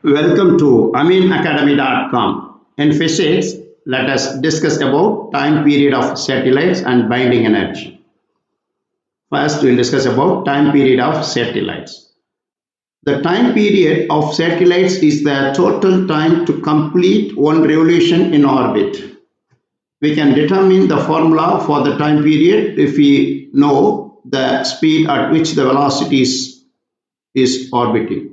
Welcome to aminacademy.com. In physics, let us discuss about time period of satellites and binding energy. First, we'll discuss about time period of satellites. The time period of satellites is the total time to complete one revolution in orbit. We can determine the formula for the time period if we know the speed at which the velocity is orbiting.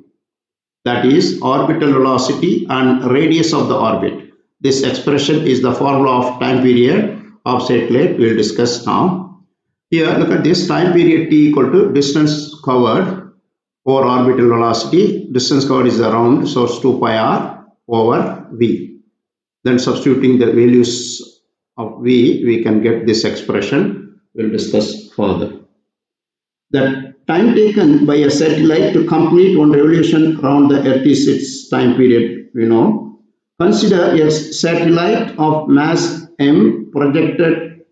That is orbital velocity and radius of the orbit. This expression is the formula of time period of satellite we will discuss now. Here look at this time period t equal to distance covered over orbital velocity. Distance covered is around, so it's 2 pi r over v. Then substituting the values of v, we can get this expression. We'll discuss further. The time taken by a satellite to complete one revolution around the Earth is its time period, we know. Consider a satellite of mass m, projected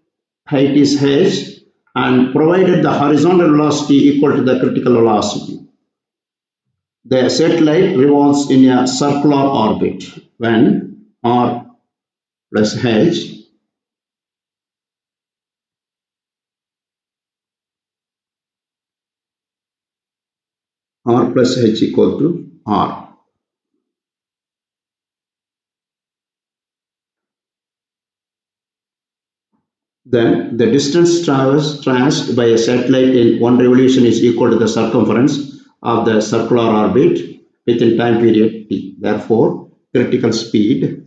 height is h, and provided the horizontal velocity equal to the critical velocity. The satellite revolves in a circular orbit when r plus h r plus h equal to r. Then the distance traversed by a satellite in one revolution is equal to the circumference of the circular orbit within time period t. Therefore, critical speed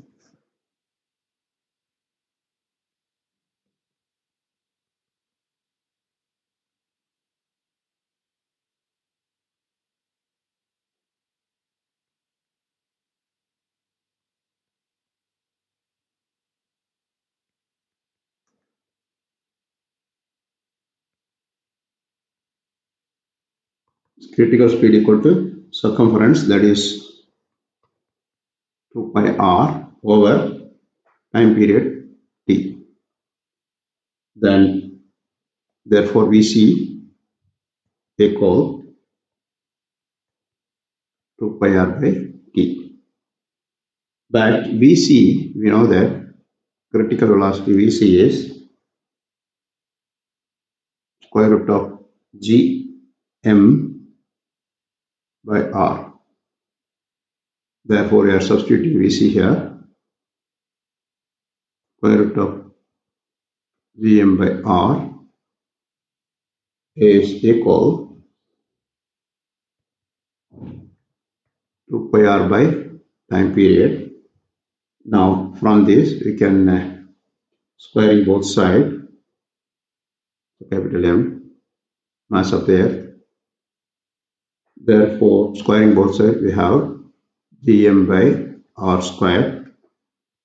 equal to circumference, that is 2 pi r over time period t. Then therefore Vc equal 2 pi r by t. But Vc, we know that critical velocity Vc is square root of g m by r. Therefore, we are substituting Vc here. Square root of gm by r is equal to pi r by time period. Now, from this, we can squaring both sides. Capital M, mass of the Earth. Therefore, squaring both sides, we have gm by r squared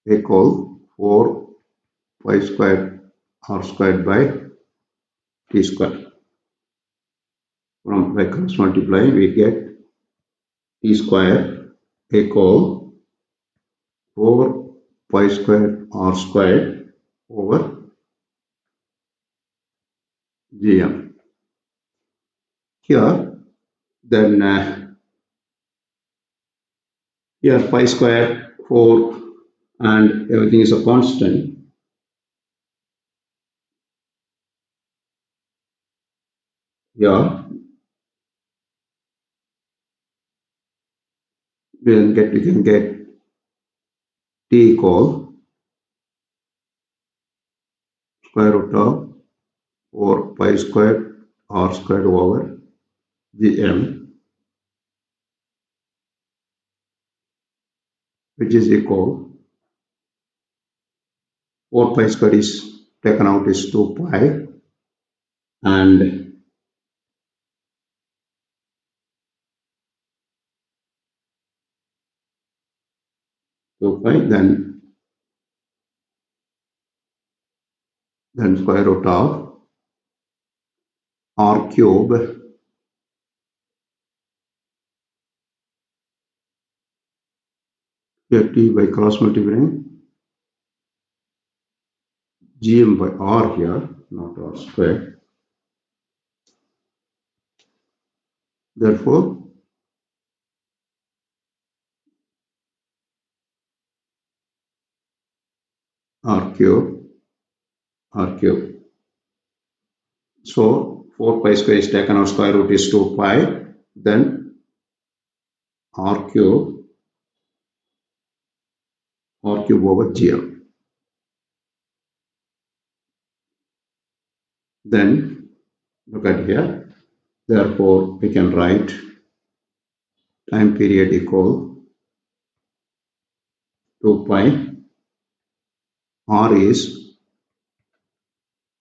equal 4 pi squared r squared by t squared. From by cross multiplying, we get t squared equal 4 pi squared r squared over gm. Here, then here pi square 4 and everything is a constant. Here we can get t equal square root of 4 pi squared r squared over gm, which is equal 4 pi squared is taken out is 2 pi and then square root of r cube here t by cross multiplying gm by r here, not r squared. Therefore, cube, r cube. So 4 pi square is taken out, square root is 2 pi, then r cube over gm. Then look at here, therefore we can write time period equal 2 pi, r is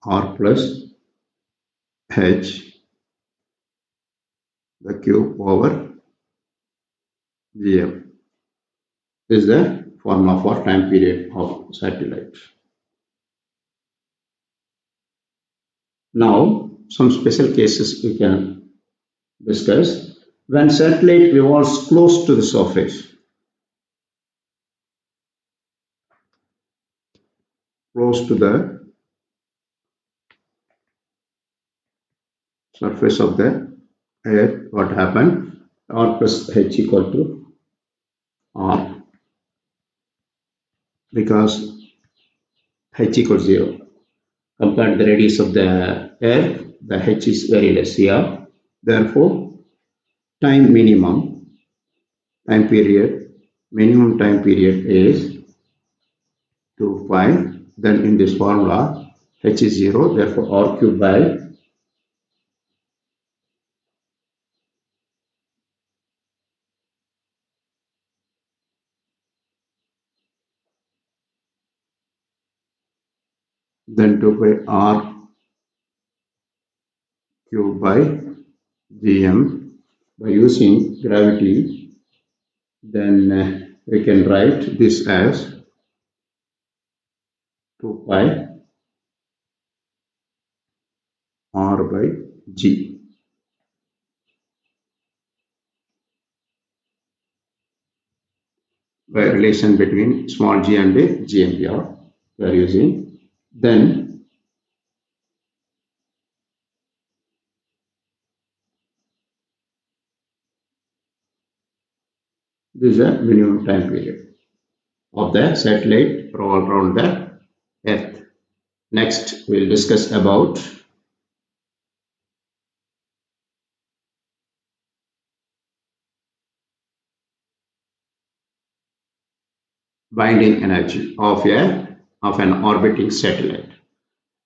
r plus h, the cube over gm. This is the formula for time period of satellite. Now some special cases we can discuss. When satellite revolves close to the surface, close to the surface of the earth, what happened? R plus h equal to r, because h equals 0. Compared to the radius of the earth, the h is very less here. Therefore, minimum time period is 2 pi. Then in this formula, h is 0. Therefore, r cube by then 2 pi r cube by gm. By using gravity, then we can write this as 2 pi r by g. By relation between small g and gm we are using. Then this is a minimum time period of the satellite revolve around the earth. Next, we will discuss about binding energy of an orbiting satellite.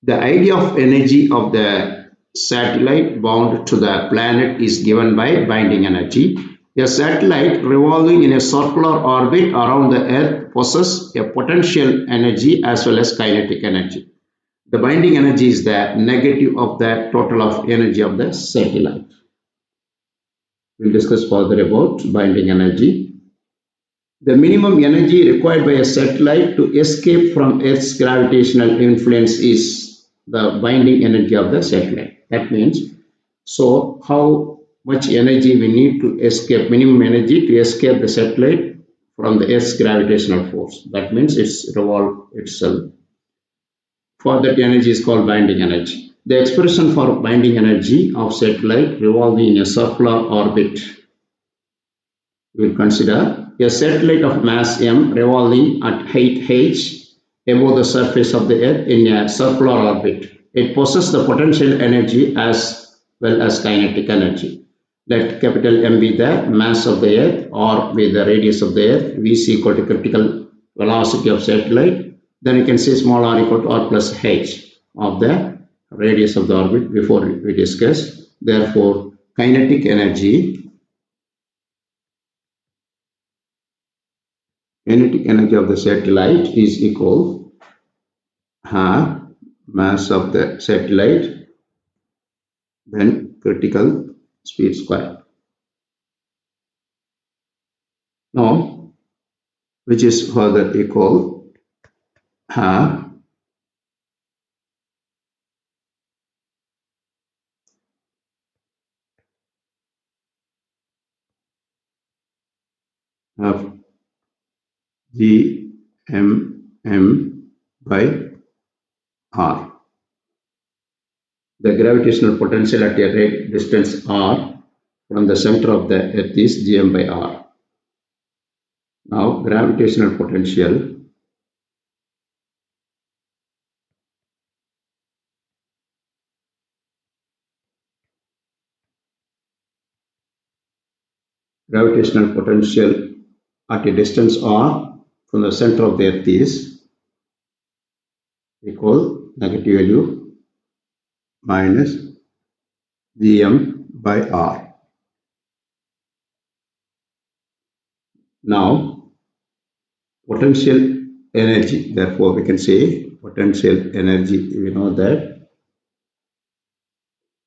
The idea of energy of the satellite bound to the planet is given by binding energy. A satellite revolving in a circular orbit around the Earth possesses a potential energy as well as kinetic energy. The binding energy is the negative of the total of energy of the satellite. We will discuss further about binding energy. The minimum energy required by a satellite to escape from Earth's gravitational influence is the binding energy of the satellite. That means, so how much energy we need to escape, minimum energy to escape the satellite from the Earth's gravitational force. That means it's revolve itself. For that energy is called binding energy. The expression for binding energy of satellite revolving in a circular orbit. We will consider a satellite of mass m revolving at height h above the surface of the earth in a circular orbit. It possesses the potential energy as well as kinetic energy. Let capital M be the mass of the earth or be the radius of the earth. V is equal to critical velocity of satellite. Then you can say small r equal to r plus h of the radius of the orbit before we discuss. Therefore, kinetic energy of the satellite is equal mass of the satellite then critical speed square. Now, which is further equal of Gmm by r. The gravitational potential at a rate distance r from the center of the earth is Gm by r. Now, gravitational potential gravitational potential at a distance r from the center of the earth is equal negative value minus gm by r. Now potential energy, therefore we can say potential energy, we know that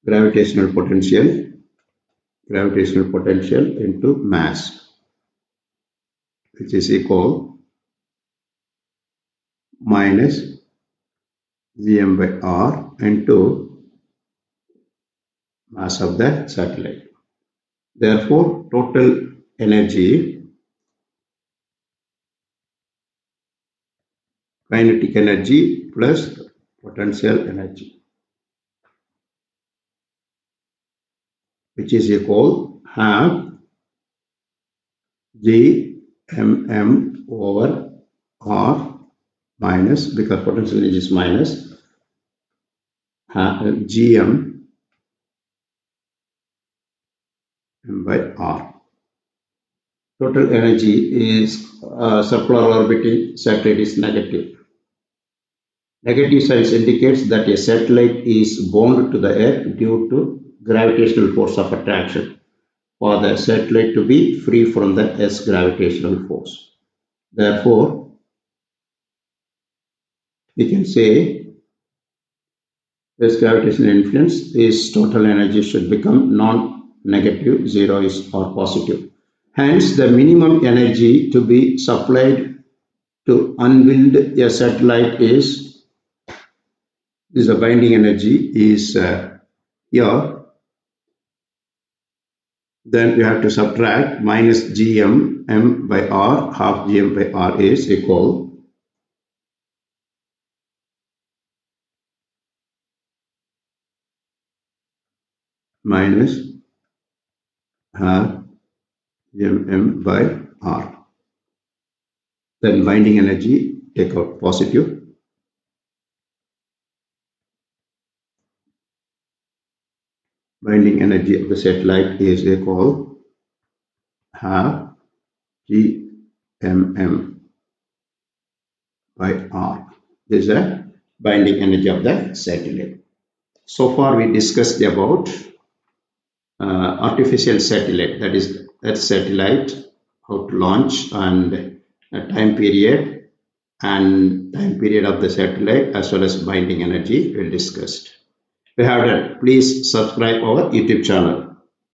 gravitational potential into mass, which is equal minus gm by r into mass of the satellite. Therefore total energy, kinetic energy plus potential energy, which is equal half gmm over r minus, because potential energy is minus, gm by r. Total energy is circular orbiting satellite is negative. Negative signs indicates that a satellite is bound to the earth due to gravitational force of attraction, for the satellite to be free from the Earth's gravitational force. Therefore, we can say Earth's gravitational influence is total energy should become non-negative, zero is or positive. Hence, the minimum energy to be supplied to unbuild a satellite is the binding energy is here. Then we have to subtract minus gm m by r, half gm by r is equal minus half gm by r. Then binding energy, take out positive, binding energy of the satellite is equal half gmm by r. This is the binding energy of the satellite. So far we discussed about artificial satellite, that is Earth satellite, how to launch and time period of the satellite, as well as binding energy we discussed. If you have done, please subscribe our YouTube channel.